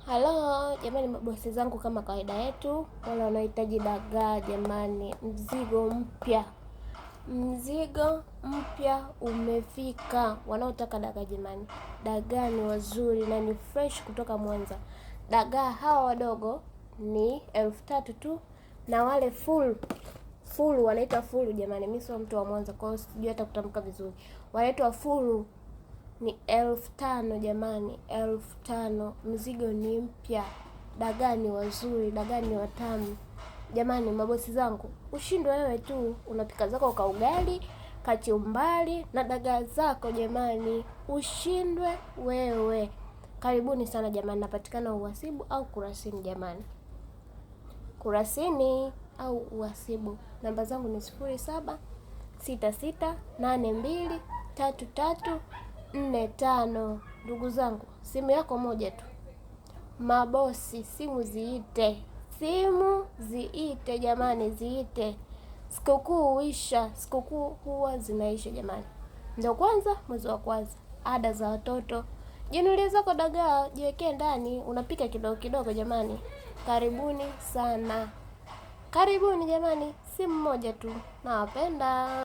Halo jamani, mabosi zangu, kama kawaida yetu, wale wanaohitaji dagaa jamani, mzigo mpya umefika. Wanaotaka dagaa jamani, dagaa ni wazuri na ni fresh kutoka Mwanza. Dagaa hawa wadogo ni 3,000 tu, na wale full wanaitwa full jamani. Mimi sio mtu wa Mwanza, kwa hiyo sijui hata kutamka vizuri. Wanaitwa full ni 5,000 jamani, 5,000. Mzigo ni mpya, dagaa ni wazuri, dagaa ni watamu jamani. Mabosi zangu, ushindwe wewe tu, unapika zako kwa ugali, kachumbari na dagaa zako jamani, ushindwe wewe. Karibuni sana jamani, napatikana Uhasibu au Kurasini jamani, Kurasini au Uhasibu. Namba zangu ni 0766823345. Ndugu zangu, simu yako moja tu. Mabosi, simu ziite jamani, ziite. Sikukuu huisha, sikukuu huwa zinaisha jamani. Ndio kwanza mwezi wa kwanza, ada za watoto. Jinunulie zako dagaa, jiwekee ndani, unapika kidogo kidogo jamani. Karibuni sana, karibuni jamani, simu moja tu. Nawapenda.